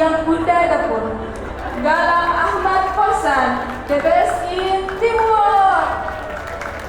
Siang Bunda Dapur. Galang Ahmad Fauzan, the best in teamwork.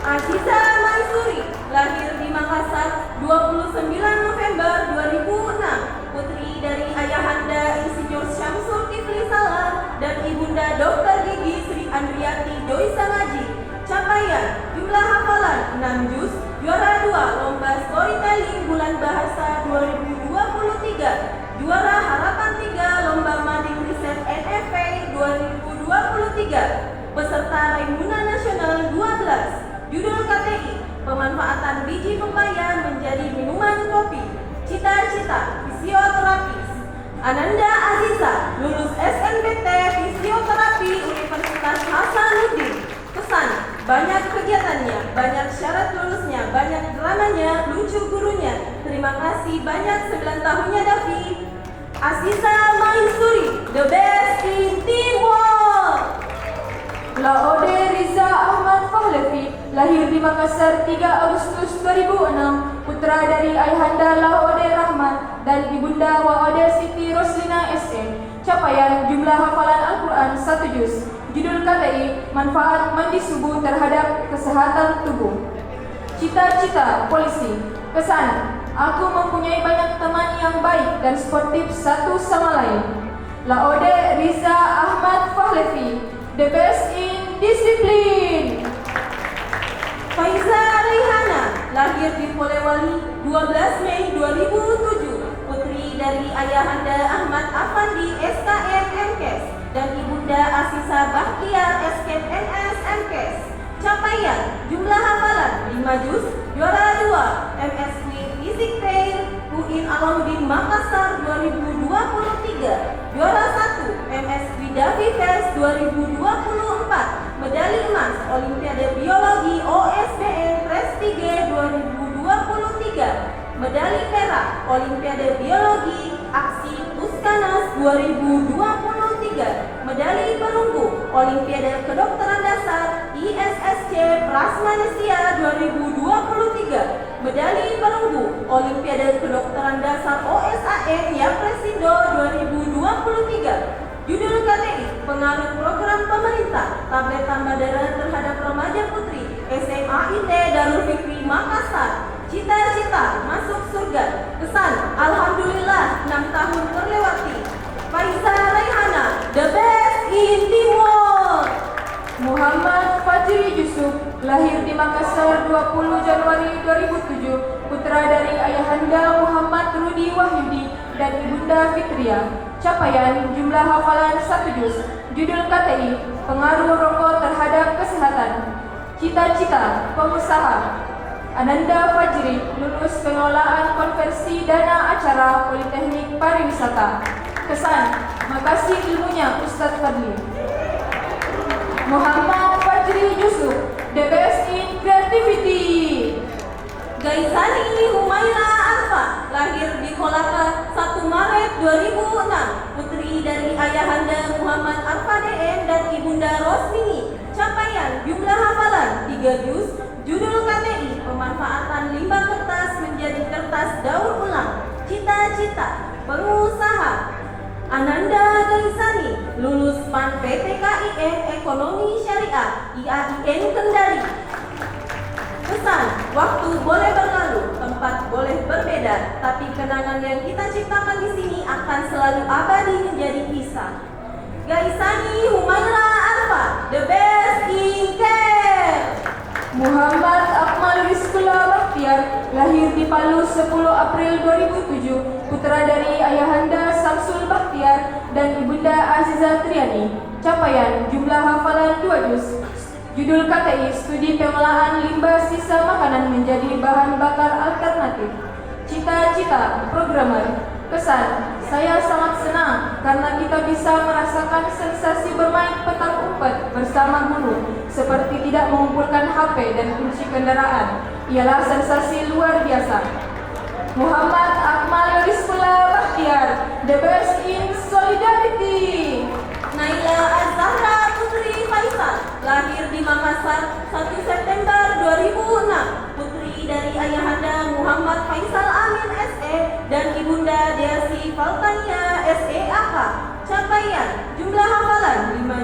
Aziza Mansuri, lahir di Makassar 29 November 2006, putri dari ayahanda Insinyur Syamsul Kifli Salam dan ibunda Dr. Gigi Sri Andriati Doi Sangaji. Capaian jumlah hafalan 6 juz, juara 2 lomba storytelling bulan bahasa 2023, juara harapan 3 lomba mading riset NFP 2023, peserta Raimuna Nasional 12. Judul KTI, pemanfaatan biji pepaya menjadi minuman kopi. Cita-cita, fisioterapis. Ananda Aziza, lulus SNBT Fisioterapi Universitas Hasanuddin. Pesan, banyak kegiatannya, banyak syarat lulusnya, banyak dramanya, lucu gurunya. Terima kasih banyak 9 tahunnya Davi. Aziza Mansuri, the best in teamwork. Laode Riza Ahmad Pahlavi, lahir di Makassar 3 Agustus 2006, putra dari ayahanda Laode Rahman dan ibunda Waode Siti Roslina SM. Capaian jumlah hafalan Al-Quran 1 juz. Judul KTI, manfaat mandi subuh terhadap kesehatan tubuh. Cita-cita polisi. Pesan, aku mempunyai banyak teman yang baik dan sportif satu sama lain. Laode Riza Ahmad Pahlavi, the best in discipline. Faiza Raihana, lahir di Polewali 12 Mei 2007, putri dari ayahanda Ahmad Afandi SKM MKes dan ibunda Asisa Bahtiar SKM NS MKes. Capaian jumlah hafalan 5 juz, juara 2 MSW Fisik Fair UIN Alauddin Makassar 2023, juara 1 MSW Davi Fest 2024, medali emas Olimpiade Biologi OSBN Prestige 2023, medali perak Olimpiade Biologi Aksi Tuskanas 2023, medali perunggu Olimpiade Kedokteran Dasar ISSC Prasmanesia 2023, medali perunggu Olimpiade Kedokteran Dasar OSAN Yapresindo 2023. Judul KTI, pengaruh program pemerintah tablet tambah darah terhadap remaja putri SMA IT Darul Fikri Makassar. Cita-cita masuk surga. Kesan, alhamdulillah 6 tahun terlewati. Faiza Raihana, the best in teamwork. Muhammad Fajri Yusuf, lahir di Makassar 20 Januari 2007, putra dari ayahanda Muhammad Rudi Wahyudi dan ibunda Fitria. Capaian jumlah hafalan 1 juz. Judul KTI, pengaruh rokok terhadap kesehatan. Cita-cita pengusaha. Ananda Fajri, lulus pengelolaan konversi dana acara Politeknik Pariwisata. Kesan, makasih ilmunya Ustadz Fadli. Muhammad Fajri Yusuf, the best in creativity. Gaisani Humaira Alfa, lahir di Kolaka 1 Maret 2006, putri dari ayahanda Muhammad Alfa DM dan ibunda Rosmini. Capaian jumlah hafalan 3 juz. Judul KTI, pemanfaatan limbah kertas menjadi kertas daur ulang. Cita-cita pengusaha. Ananda Gaisani, lulus PAN PTKIN Ekonomi Syariah IAIN Kendari. Pesan, waktu boleh berlalu, tempat boleh berbeda, tapi kenangan yang kita ciptakan di sini akan selalu abadi menjadi kisah. Gaisani Humaira Alfa, the best in care. Muhammad Akmal Rizkullah Bakhtiar, lahir di Palu 10 April 2007, putra dari ayahanda Samsul Bakhtiar dan ibunda Aziza Triani. Capaian jumlah hafalan 2 juz. Judul KTI, studi pengolahan limbah sisa makanan menjadi bahan bakar alternatif. Cita-cita programmer. Pesan, saya sangat senang karena kita bisa merasakan sensasi bermain petak umpet bersama guru, seperti tidak mengumpulkan HP dan kunci kendaraan. Ialah sensasi luar biasa. Muhammad Akmal Rizkullah Bakhtiar, the best in solidarity. Naila Az-Zahra Putri Faisal, lahir di Makassar 1 September 2006, putri dari ayahanda Muhammad Faisal Amin SE dan ibunda Desi Faltania SEAK.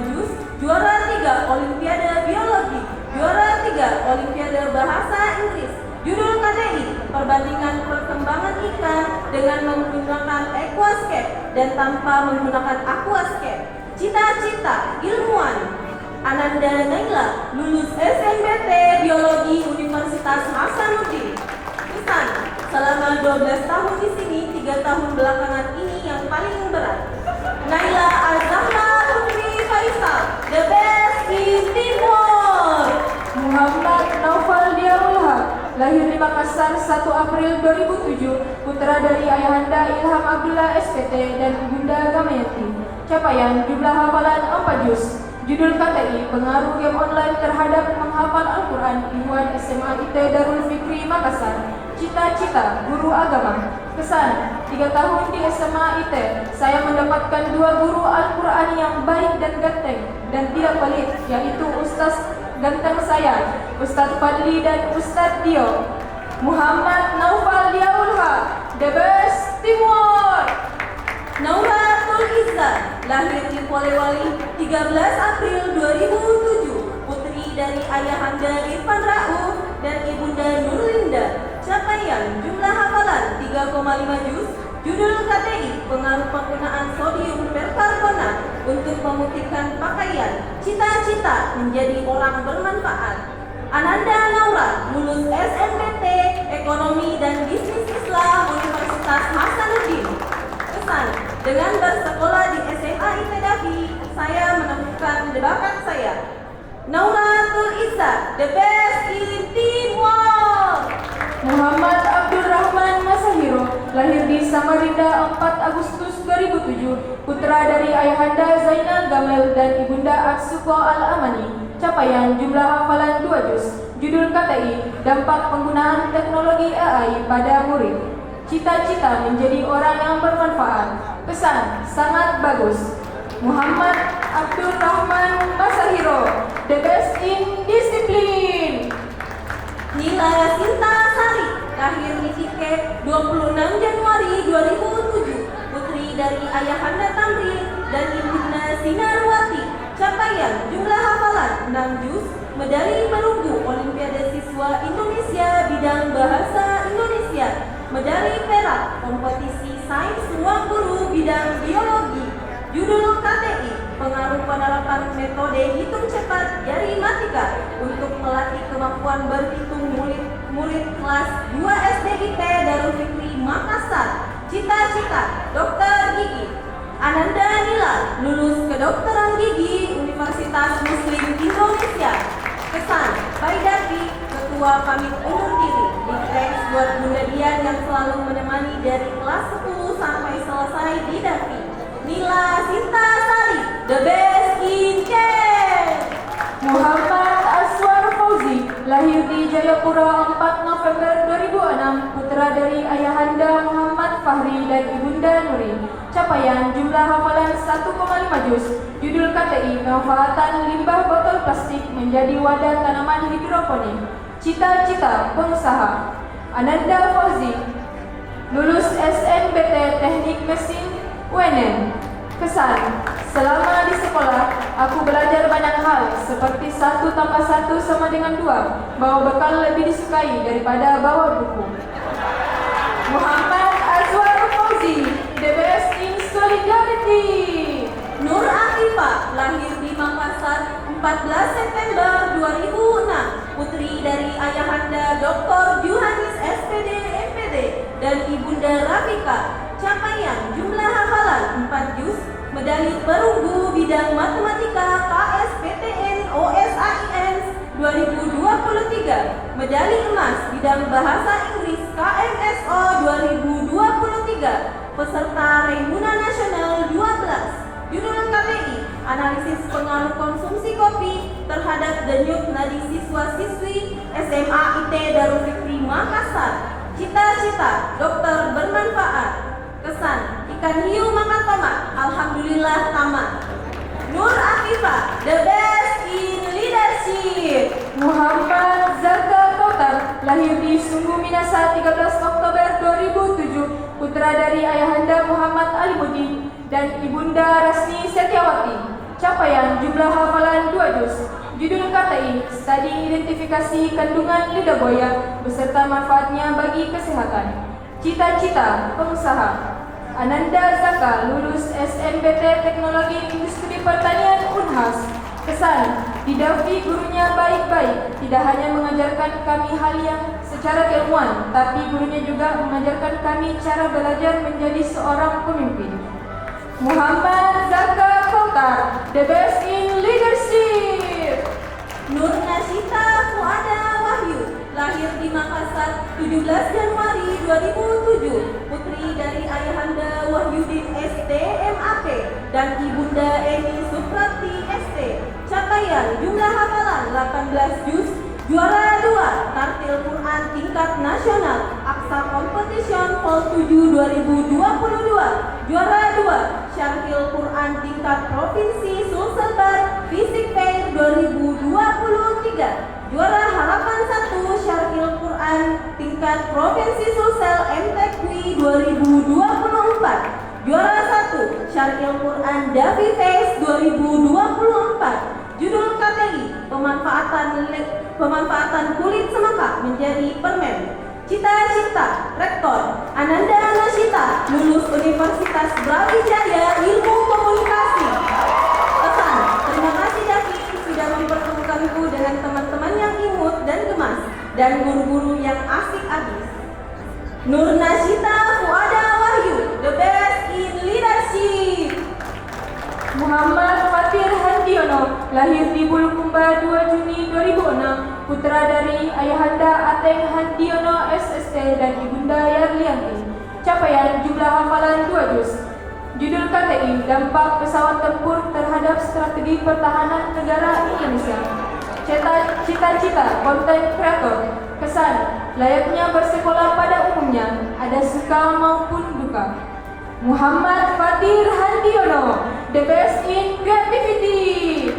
juz, juara 3 Olimpiade Biologi, juara 3 Olimpiade Bahasa Inggris. Judul KTI, perbandingan perkembangan ikan dengan menggunakan aquascape dan tanpa menggunakan aquascape. Cita-cita ilmuwan Ananda Naila, lulus SNBT Biologi Universitas Hasanuddin. Pesan, selama 12 tahun di sini, 3 tahun belakangan ini yang paling berat. Naila Azahra Putri Faisal, the best in Timur. Muhammad Naufal Diarulha, lahir di Makassar 1 April 2007, putra dari ayahanda Ilham Abdullah SPT dan ibunda Gamayati. Capaian jumlah hafalan 4 juz. Judul KTI, pengaruh game online terhadap menghafal Al-Quran, Ikhwan SMA IT Darul Fikri Makassar. Cita-cita guru agama. Kesan, 3 tahun di SMA IT, saya mendapatkan 2 guru Al-Quran yang baik dan ganteng dan tidak pelit, yaitu Ustaz ganteng saya, Ustaz Fadli dan Ustaz Dio. Muhammad Naufal Diaulha, the best Timur. Nauratul Izzah, lahir di Polewali 13 April 2007, putri dari ayahanda Irfan Rauf dan ibunda Nurlinda. Capaian jumlah hafalan 3,5 juz. Judul KTI, pengaruh penggunaan sodium perkarbonat untuk memutihkan pakaian. Cita-cita menjadi orang bermanfaat. Ananda Naura, lulus SNBT Ekonomi dan Bisnis Islam Universitas Hasanuddin. Pesan, dengan bersekolah di SMA IT Dafi, saya menemukan bakat saya. Nauratul Izzah, the best in Timur. Muhammad Abdul Rahman Masahiro, lahir di Samarinda 4 Agustus 2007, putra dari ayahanda Zainal Gamel dan ibunda Atsuko Al-Amani. Capaian jumlah hafalan 2 juz. Judul KTI, dampak penggunaan teknologi AI pada murid. Cita-cita menjadi orang yang bermanfaat. Pesan, sangat bagus. Muhammad Abdul Rahman Masahiro, the best in disiplin. Nila Sinta Sari, lahir di Tike 26 Januari 2007, putri dari ayahanda Tamrin dan ibunda Sinarwati. Capaian jumlah hafalan 6 juz, medali perunggu Olimpiade Siswa Indonesia bidang Bahasa Indonesia, medali perak kompetisi sains ruang guru bidang biologi. Judul KTI, pengaruh penerapan metode hitung cepat jari matika untuk melatih kemampuan berhitung murid kelas 2 SDIT Darul Fikri Makassar. Cita-cita dokter gigi. Ananda Nila, lulus kedokteran gigi Universitas Muslim Indonesia. Kesan, Baik Dafi, ketua pamit undur diri. Big thanks buat Bunda Dian yang selalu menemani dari kelas 10 sampai selesai di Dafi. Nila Sinta Sari, the best in care. Muhammad Aswar Fauzi, lahir di Jayapura 4 November 2006, putra dari ayahanda Muhammad Fahri dan ibunda Nurin. Capaian jumlah hafalan 1,5 juz. Judul KTI, pemanfaatan limbah botol plastik menjadi wadah tanaman hidroponik. Cita-cita pengusaha. Ananda Fauzi, lulus SNBT Teknik Mesin UNN. Kesan, selama di sekolah, aku belajar banyak hal seperti 1 tambah 1 sama dengan 2. Bawa bekal lebih disukai daripada bawa buku. Muhammad Azwar Fauzi, the best in solidarity. Nur Afifah, lahir di Makassar 14 September 2006, putri dari ayahanda Dr. Johannes SPD MPD dan ibunda Rafika. Capaian jumlah hafalan 4 juz, medali perunggu bidang matematika KSPTN OSAIN 2023, medali emas bidang bahasa Inggris KMSO 2023, peserta Raimuna Nasional 12. Judul KTI, analisis pengaruh konsumsi kopi terhadap denyut nadi siswa-siswi SMA IT Darul Fikri Makassar. Cita-cita dokter bermanfaat. Kesan, ikan hiu makan tomat, alhamdulillah tamat. Nur Afifah, the best in leadership. Muhammad Zaka Kautar, lahir di Sungguh Minasa 13 Oktober 2007, putra dari ayahanda Muhammad Alimuddin dan ibunda Rasni Setiawati. Capaian jumlah hafalan 2 juz. Judul KTI, Studi Identifikasi Kandungan Lidah Buaya beserta manfaatnya bagi kesehatan. Cita-cita pengusaha. Ananda Zaka, lulus SNBT Teknologi Industri Pertanian Unhas. Kesan, didapati gurunya baik-baik, tidak hanya mengajarkan kami hal yang secara ilmuwan, tapi gurunya juga mengajarkan kami cara belajar menjadi seorang pemimpin. Muhammad Zaka Kautar, the best in leadership. Nur Nasyita Fuada Wahyu, lahir di Makassar 17 Januari 2007, putri dari ayahanda Wahyudin ST MAP dan ibunda Eni Suprati ST. Capaian jumlah hafalan 18 juz, juara 2 tartil Quran tingkat nasional, Aksa Competition Vol 7 2022, juara 2 Syarhil Quran tingkat provinsi Sulselbar Fisik Fair 2023, juara harapan 1 Syarhil Quran tingkat provinsi Sulsel MTQ 2024, juara 1 Syarhil Quran Davi Face 2024. Judul KTI, pemanfaatan kulit semangka menjadi permen. Cita-cita Rektor Ananda Nasyita, lulus Universitas Brawijaya Ilmu Komunikasi. Pesan, terima kasih Davi sudah mempertemukanku dengan teman-teman yang imut dan gemas dan guru-guru yang asik abis. Nur Nasyita Fuada Wahyu, the best in leadership. Muhammad Fatir Handiono, lahir di Bulukumba 2 Juni 2006, putra dari ayahanda Ateng Handiono SST dan ibunda Yarlianti. Capaian jumlah hafalan 2 juz. Judul KTI, dampak pesawat tempur terhadap strategi pertahanan negara Indonesia. Cita-cita konten kreator. Kesan, layaknya bersekolah pada umumnya, ada suka maupun duka. Muhammad Fatir Handiono, the best in creativity.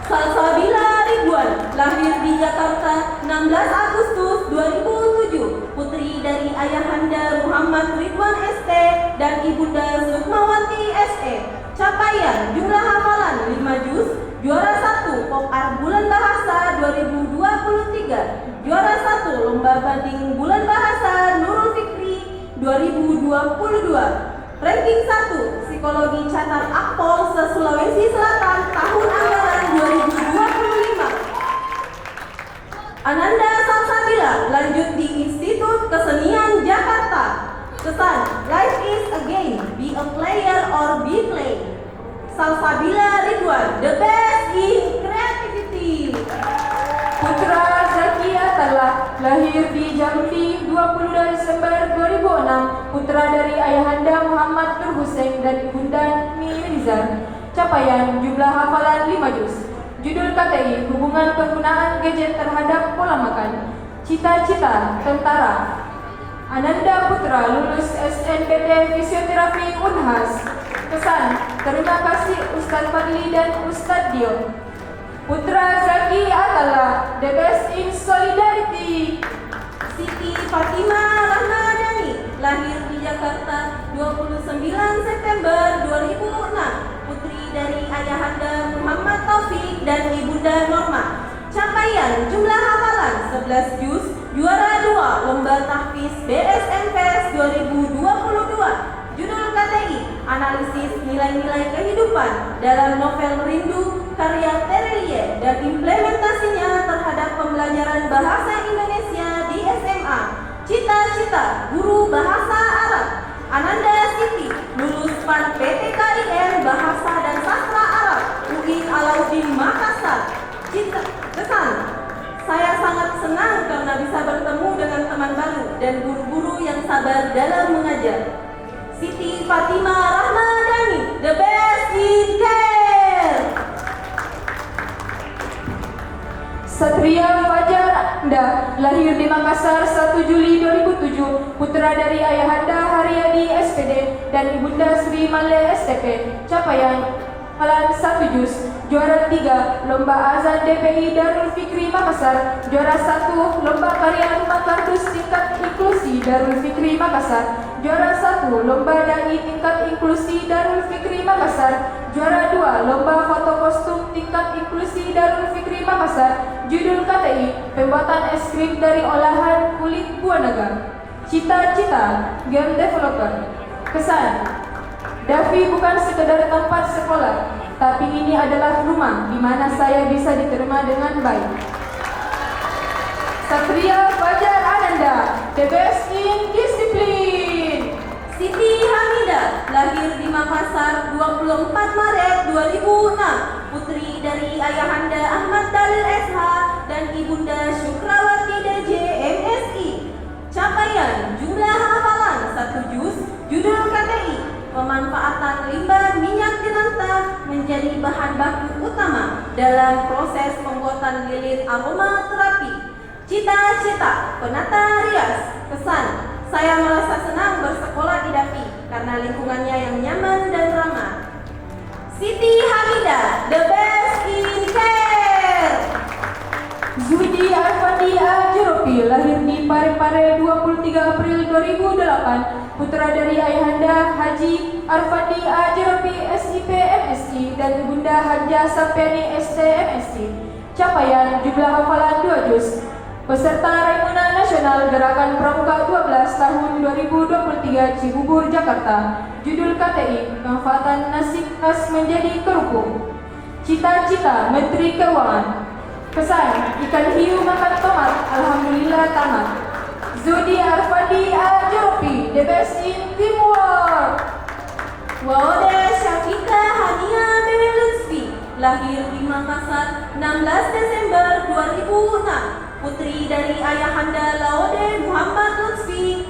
Salsabila Ridwan, lahir di Jakarta 16 Agustus 2007, putri dari ayahanda Muhammad Ridwan ST dan ibunda Sukmawati SE. Capaian jumlah hafalan 5 juz, juara 1 Pop Art Bulan Bahasa 2023, juara 1 Lomba Banding Bulan Bahasa Nurul Fikri 2022. Ranking 1 Psikologi Catat Akpol se-Sulawesi Selatan tahun anggaran 2025. Ananda Salsabila, lanjut di Institut Kesenian Jakarta. Kesan, life is a game, be a player or be played. Salsabila Ridwan, the best in creativity. Putra Zaki Atalla, lahir di Jambi 20 Desember 2006, putra dari ayahanda Muhammad Nur Hussein dan ibunda Mirizan. Capaian jumlah hafalan 5 juz. Judul KTI, hubungan penggunaan gadget terhadap pola makan. Cita-cita tentara. Ananda Putra, lulus SNBT Fisioterapi Unhas. Kesan, terima kasih Ustadz Fadli dan Ustadz Dio. Putra Zaki Atalla, the best in solidarity. Siti Fatimah Rahmadani, lahir di Jakarta 29 September 2006, putri dari ayahanda Muhammad Taufik dan ibunda Norma. Capaian jumlah hafalan 11 juz, juara 2 Lomba Tahfiz BSN Fest 2022. Judul KTI, analisis nilai-nilai kehidupan dalam novel Rindu karya Terelie dan implementasinya terhadap pembelajaran bahasa Indonesia di SMA. Cita-cita guru bahasa Arab. Ananda Siti, lulus PAN PTKIN Bahasa dan Sastra Arab UI Alauddin Makassar. Kesan, saya sangat senang karena bisa bertemu dengan teman baru dan guru-guru yang sabar dalam mengajar. Siti Fatimah Rahmadani, the best in care. Satria Fajar Anda, lahir di Makassar 1 Juli 2007, putra dari ayahanda Haryadi SPD dan ibunda Sri Male STP. Capaian hafalan 1 juz. Juara 3 Lomba Azan DPI Darul Fikri Makassar. Juara 1 Lomba Karya Rumah Kardus Tingkat Inklusi Darul Fikri Makassar. Juara 1 Lomba Dai Tingkat Inklusi Darul Fikri Makassar. Juara 2 Lomba Foto Kostum Tingkat Inklusi Darul Fikri Makassar. Judul KTI Pembuatan es krim dari olahan kulit buah naga. Cita-cita Game Developer. Kesan Davi bukan sekedar tempat sekolah, tapi ini adalah rumah di mana saya bisa diterima dengan baik. Satria Fajar Ananda, the best in disiplin. Siti Hamidah, lahir di Makassar 24 Maret 2006, putri dari ayahanda Ahmad Dalil SH dan ibunda Syukrawati DJ MSI. Capaian jumlah hafalan 1 juz, judul KTI pemanfaatan limbah minyak jelantah menjadi bahan baku utama dalam proses pembuatan lilin aromaterapi. Cita-cita penata rias. Kesan, saya merasa senang bersekolah di Davi karena lingkungannya yang nyaman dan ramah. Siti Hamidah, the best in care. Zudi Arfandi Ajeropi, lahir di Parepare 23 April 2008, putra dari ayahanda Haji Arfandi Ajeropi SIP MSI dan ibunda Hajah Sapiani STMSI. Capaian jumlah hafalan 2 juz. Peserta Raimuna Nasional Gerakan Pramuka 12 tahun 2023 Cibubur, Jakarta. Judul KTI Manfaatan Nasi Nas Menjadi Kerupuk. Cita-cita Menteri Keuangan. Kesan ikan hiu makan tomat, alhamdulillah tamat. Zudi Arfandi Ajeropi, the best in teamwork. Waude Syafika Hania Bebe Lutfi, lahir di Makassar 16 Desember 2006, putri dari ayahanda Laude Muhammad Lutfi,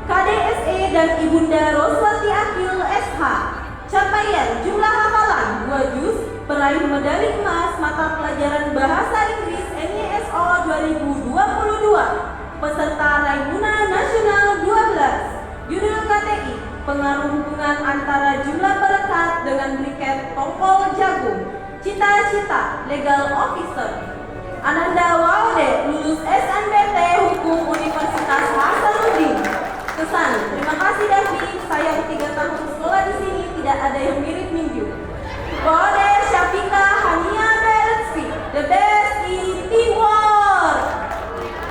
KDSE dan ibunda Roswati Akil SH. Capaian jumlah hafalan 2 juz, peraih medali emas mata pelajaran Bahasa Inggris NYSO 2022, peserta Raimuna Nasional 12. Judul KTI pengaruh hubungan antara jumlah perekat dengan briket tongkol jagung. Cita-cita legal officer. Ananda Waude, lulus SNBT Hukum Universitas Hasanuddin. Kesan, terima kasih Davi, saya 3 tahun sekolah di sini tidak ada yang mirip Minggu. Waude Syafika Hania Beletsvi, the best in teamwork.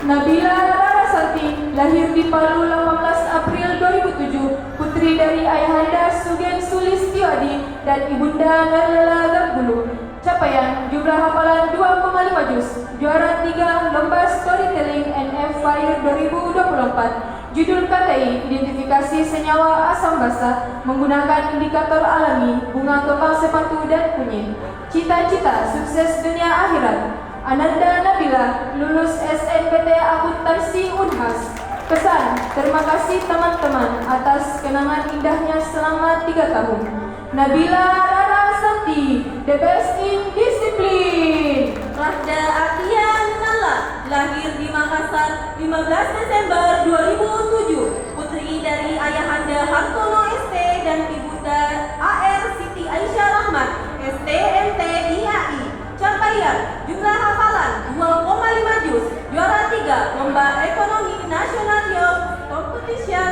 Nabila Rarasati, lahir di Palu 18 April 2007, putri dari ayahanda Sugen Sulistiwadi dan ibunda Narlela Gambulu. Capaian jumlah hafalan 2,5 juz. Juara 3 Lomba Storytelling NF Fire 2024. Judul KTI Identifikasi Senyawa Asam Basa menggunakan indikator alami, bunga topang sepatu dan kunyit. Cita-cita sukses dunia akhirat. Ananda Nabila, lulus SNBT Akuntansi Unhas. Pesan, terima kasih teman-teman atas kenangan indahnya selama 3 tahun. Nabila Rarasati, the best in discipline. Rahda Atia Nala, lahir di Makassar 15 Desember 2007, putri dari ayahanda Hartono ST dan ibunda AR Siti Aisyah Rahmat STMT IAI. Capaian jumlah hafalan 2,5 juz. Juara 3 Lomba Ekonomi Nasional Youth Competition.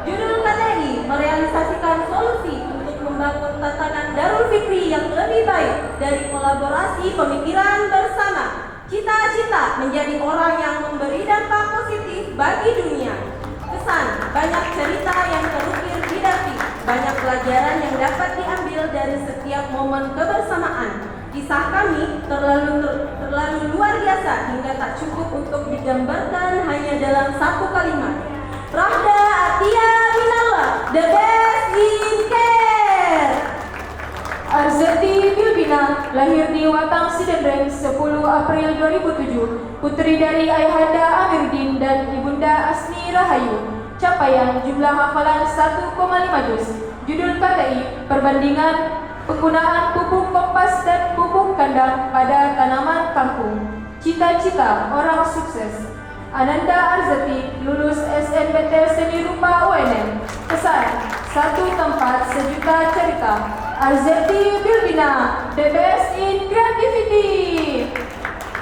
Judul KTI merealisasikan solusi untuk membangun tatanan Darul Fikri yang lebih baik dari kolaborasi pemikiran bersama. Cita-cita menjadi orang yang memberi dampak positif bagi dunia. Kesan, banyak cerita yang terukir di Davi, banyak pelajaran yang dapat diambil dari setiap momen kebersamaan. Kisah kami terlalu luar biasa hingga tak cukup untuk digambarkan hanya dalam 1 kalimat. Rahda Atia Minallah, the best in care. Arzati Bilbina, lahir di Watang Sidendreng 10 April 2007, putri dari ayahanda Amiruddin dan ibunda Asni Rahayu. Capaian jumlah hafalan 1,5 juz. Judul KTI Perbandingan penggunaan pupuk kompas dan pupuk kandang pada tanaman kangkung. Cita-cita orang sukses. Ananda Arzati, lulus SNBT Seni Rupa UNM. Pesan, 1 tempat sejuta cerita. Arzeti Bilbina, the best in creativity.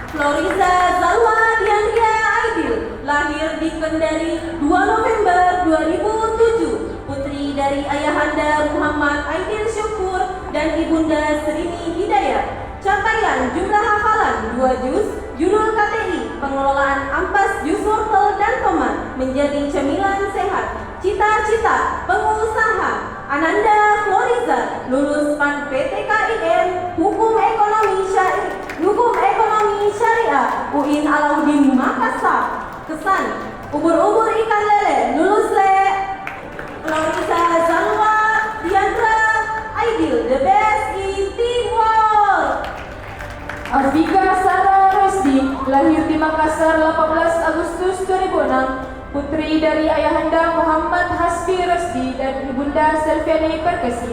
Floriza Zalwa Diandria Aidil, lahir di Kendari 2 November 2007, putri dari ayahanda Muhammad Aidil Syukur dan ibunda Serini Hidayat. Capaian jumlah hafalan 2 juz, judul KTI, pengelolaan ampas jus wortel dan tomat menjadi cemilan sehat. Cita-cita pengusaha. Ananda Floriza, lulus PAN PTKIN, Hukum Ekonomi Syariah, UIN Alauddin Makassar. Kesan, ubur-ubur ikan lele, lulus le. Floriza Zalwa Diandra Aidil, the best in teamwork. Afika Sarah Rosdi, lahir di Makassar 18 Agustus 2006, putri dari ayahanda Muhammad Hasbi Rosdi dan ibunda Selviani Perkesi.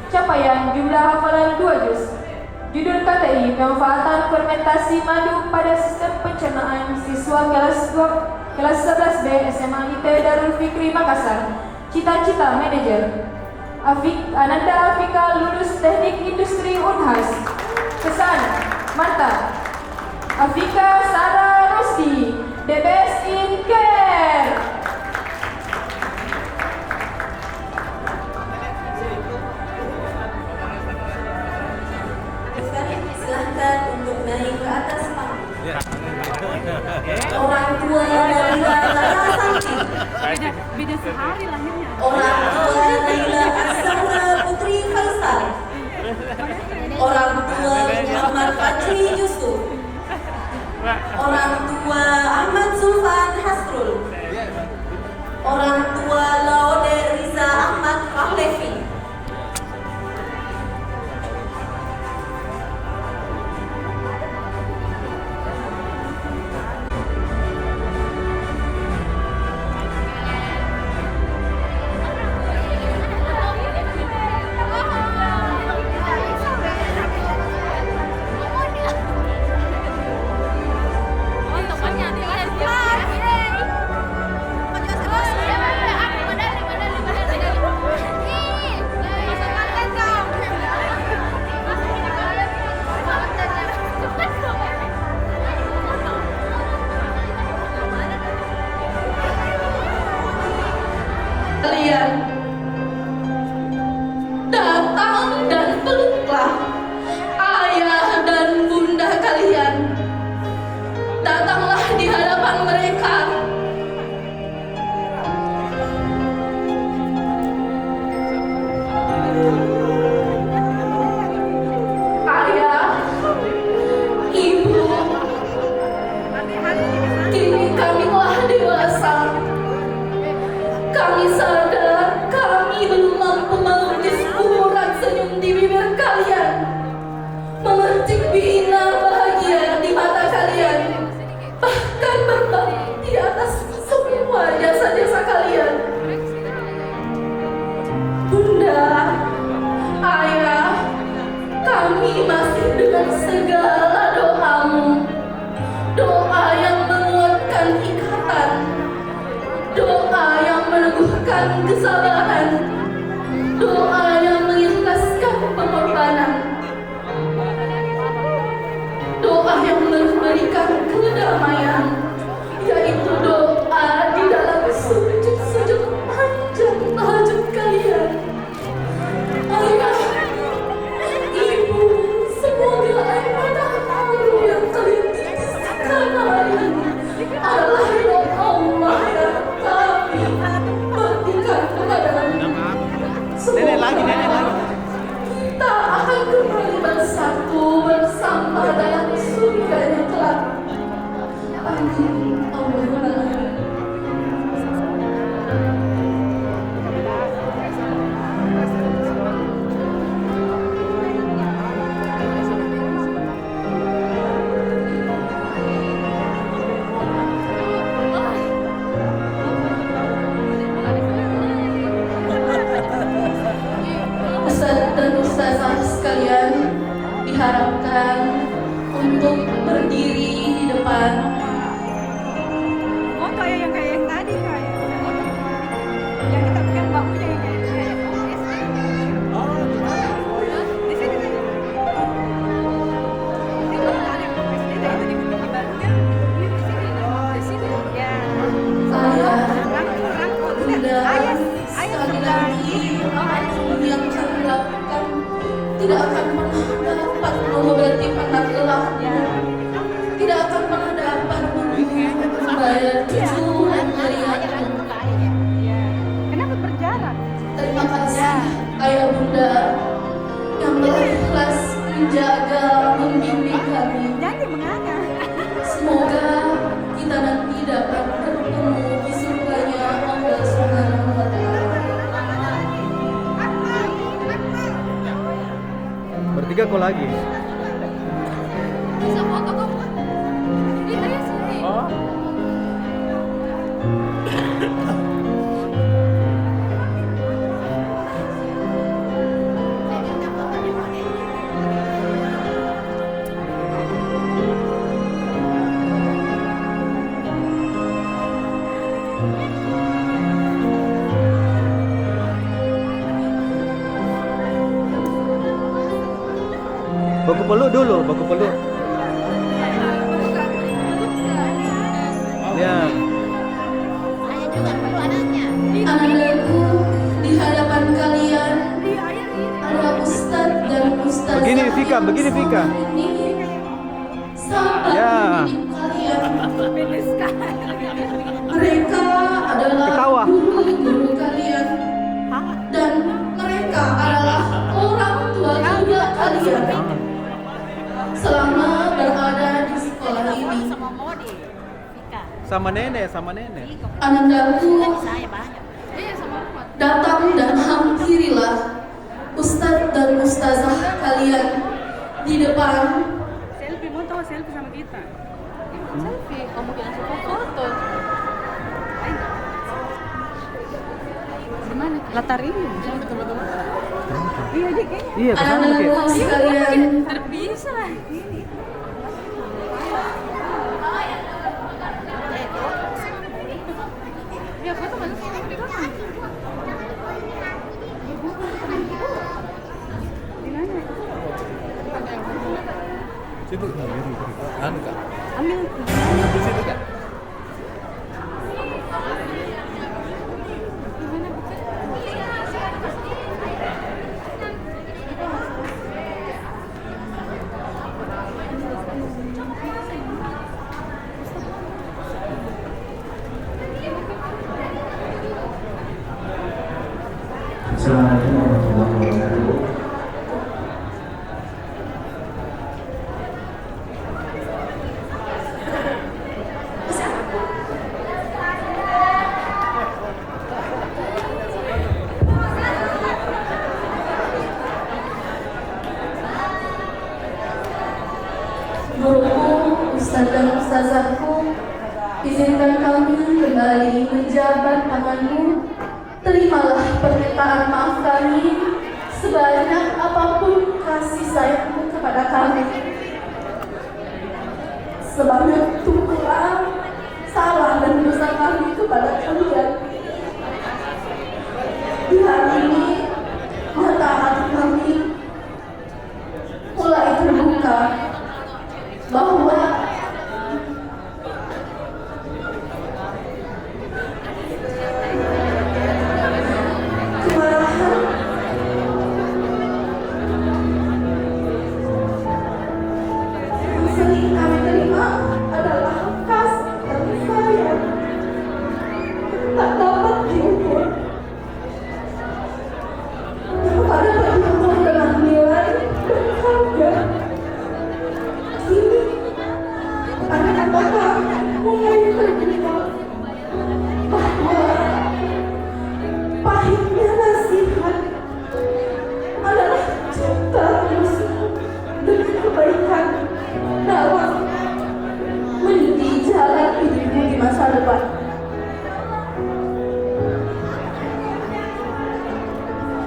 Capaian jumlah hafalan 2 juz. Judul KTI, pemanfaatan fermentasi madu pada sistem pencernaan siswa kelas 11B SMA IT Darul Fikri Makassar. Cita-cita manajer. Ananda Afika, lulus teknik industri Unhas. Kesan, mantap. Afika Sarah Rosdi, the best in care. Silahkan untuk naik ke atas panggung. Orang tua Naila Larasanti, Beda sehari lahirnya. orang tua Naila Assaura Putri Faisal, orang tua Muhammad Fajri Yusuf, orang tua Ahmad Zulfan Hasrul, orang tua Laude Riza Ahmad Rahlevi. Kalian datang dan peluklah ayah dan bunda kalian. Datanglah di hadapan mereka. Ayah, ibu, kini kami telah dewasa. Kami sadar kami belum mampu melukis ukuran senyum di bibir kalian, memercik bina bahagia di mata kalian, bahkan berbakti di atas semua jasa-jasa kalian. Bunda, ayah, kami masih dengan segala doamu, doa yang menguatkan ikatan, doa yang meneguhkan kesabaran, doa yang mengikhlaskan pengorbanan, doa yang memberikan kedamaian, yaitu doa di dalam sujud-sujud panjang tahajud kalian. Ayah, ibu, semoga air mata haru yang kalian titiskan hari ini adalah doa Allah yang kami baktikan kepadamu. Semoga kita akan kembali bersatu bersama dalam surga yang kelak. Amin. Allahumma amin. Ustaz dan ustazah sekalian diharapkan untuk berdiri di depan. Oh, kayak yang tadi kayak. Yang kita pegang bahunya yang kayak. pernah dapat mengobati mata gelapnya, tidak akan pernah dapat membayar cucuran harianmu. Kenapa berjarak? Terima kasih ayah bunda yang telah ikhlas menjaga membimbing kami. Jangan menganga. Semoga kita nanti dapat bertemu di surganya Allah Subhanahu wa Ta'ala. Bertiga kok lagi? Bisa foto kamu? Iya, ayo sini. Oh. Baku peluk dulu, baku peluk. Ya. Anakku, di hadapan kalian ada Ustadz dan Ustazah. Begini, Vika, begini, Vika. Ini sahabat Ya. mendidik kalian. Mereka adalah Ketawa. guru-guru kalian dan mereka adalah orang tua kedua kalian. Selama berada di sekolah ini, Sama nenek, sama nenek. anandaku datang dan hampirilah Ustadz dan Ustazah kalian di depan. Selfie, mau tahu selfie sama kita? Selfie, kamu bilang suka foto. Di mana? Latar ini. Iya, dia kayaknya. Iya, kesana Ki. Anak-anakku sekalian, Bisa. Ya, foto mana sih? Di mana? Situ anu Kak. Ambil. Di situ Kak. Assalamualaikum warahmatullahi wabarakatuh. guruku, Ustadz dan Ustazahku, izinkan kami kembali menjabat tanganmu. Terimalah permintaan maaf kami sebanyak apapun kasih sayangmu kepada kami. Sebanyak tumpuan salah dan dosa kami kepada kalian. Di hari ini, mata hati kami mulai terbuka bahwa kemarahan yang sering kami terima adalah kasih dan sayang tak dapat diukur. Kepada penuh dengan nilai berharga. Kini anak-anak mulai terbuka bahwa pahitnya nasihat adalah cinta musuh dengan kebaikan dalam meniti jalan hidupmu di masa depan.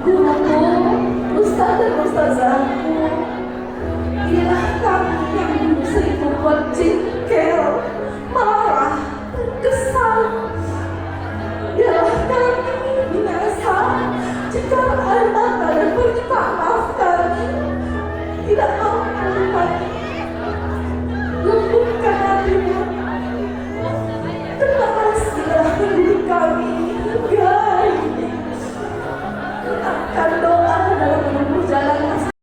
Guruku, Ustaz dan Ustazahku, inilah kami yang dulu sering membuat cinta